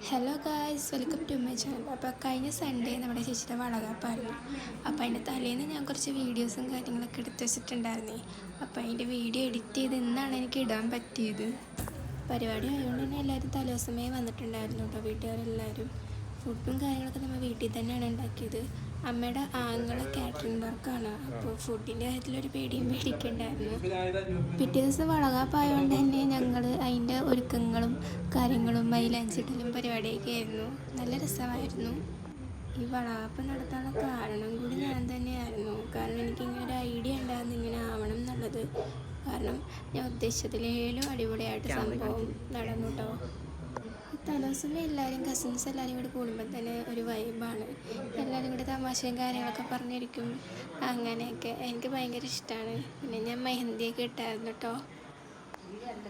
Hello guys, welcome to my channel. അപ്പോൾ കഴിഞ്ഞ Sunday നമ്മുടെ ചേച്ചിയുടെ വളകാപ്പായിരുന്നു. അപ്പോൾ അതിൻ്റെ തലേന്ന് ഞാൻ കുറച്ച് വീഡിയോസും കാര്യങ്ങളൊക്കെ എടുത്ത് വെച്ചിട്ടുണ്ടായിരുന്നേ. അപ്പോൾ അതിൻ്റെ വീഡിയോ എഡിറ്റ് ചെയ്ത് ഇന്നാണ് എനിക്ക് ഇടാൻ പറ്റിയത്. പരിപാടി ആയതുകൊണ്ട് തന്നെ എല്ലാവരും തലേദിവസമേ വന്നിട്ടുണ്ടായിരുന്നു കേട്ടോ, വീട്ടുകാരെല്ലാവരും. ഫുഡും കാര്യങ്ങളൊക്കെ നമ്മൾ വീട്ടിൽ തന്നെയാണ് ഉണ്ടാക്കിയത്. അമ്മയുടെ ആങ്ങളെ കാറ്ററിംഗ് വർക്കാണ്, അപ്പോൾ ഫുഡിൻ്റെ കാര്യത്തിലൊരു പേടിയും പേടിക്കണ്ടായിരുന്നു. പിറ്റേ ദിവസം വളകാപ്പായതുകൊണ്ട് തന്നെ ഞങ്ങൾ അതിൻ്റെ ഒരുക്കങ്ങളും കാര്യങ്ങളും മൈലാഞ്ചിടലും പരിപാടിയൊക്കെ ആയിരുന്നു. നല്ല രസമായിരുന്നു. ഈ വളകാപ്പ് നടത്താനുള്ള കാരണം കൂടി ഞാൻ തന്നെയായിരുന്നു. കാരണം എനിക്കിങ്ങനെ ഒരു ഐഡിയ ഉണ്ടായിരുന്നു ഇങ്ങനെ ആവണം എന്നുള്ളത്. കാരണം ഞാൻ ഉദ്ദേശിച്ചതിലേലും അടിപൊളിയായിട്ട് സംഭവം നടന്നു കേട്ടോ. തലേദിവസം എല്ലാവരും കസിൻസ് എല്ലാവരും കൂടി കൂടുമ്പോൾ തന്നെ ഒരു വൈബാണ്. എല്ലാവരും കൂടി തമാശയും കാര്യങ്ങളൊക്കെ പറഞ്ഞിരിക്കും. അങ്ങനെയൊക്കെ എനിക്ക് ഭയങ്കര ഇഷ്ടമാണ്. പിന്നെ ഞാൻ മെഹന്തിയൊക്കെ ഇട്ടായിരുന്നു കേട്ടോ.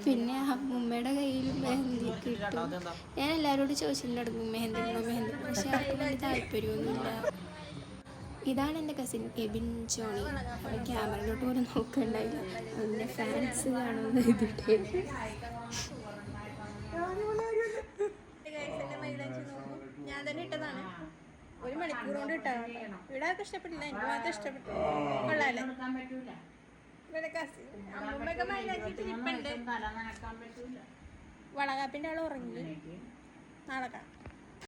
പിന്നെ അമ്മൂമ്മയുടെ കയ്യിൽ മെഹന്തിയൊക്കെ ഇട്ടു. ഞാൻ എല്ലാവരോടും ചോദിച്ചിട്ടുണ്ടായിരുന്നു മെഹന്തിക്കണോ, പക്ഷെ അവർക്ക് വലിയ താല്പര്യമൊന്നുമില്ല. ഇതാണ് എൻ്റെ കസിൻ എബിൻ ജോണി. അവൻ ക്യാമറയിലോട്ട് പോലും നോക്കണ്ടായില്ല. അവൻ്റെ ഫാൻസ് കാണുമെന്ന് എഴുതിയിട്ട് ഞാൻ തന്നെ ഇട്ടതാണ്. 1 മണിക്കൂർ കൊണ്ട് ഇട്ടതാണ്. ഇവിടെ ആർക്കും ഇഷ്ടപ്പെട്ടില്ല, എനിക്ക് മാത്രം ഇഷ്ടപ്പെട്ടു. കൊള്ളാല്ലേ? അമ്മൂമ്മയൊക്കെ മൈലാഞ്ചിട്ട് ഇരിപ്പുണ്ട്. വളകാപ്പിൻ്റെ ആൾ ഉറങ്ങി. നാളെ കാണാം.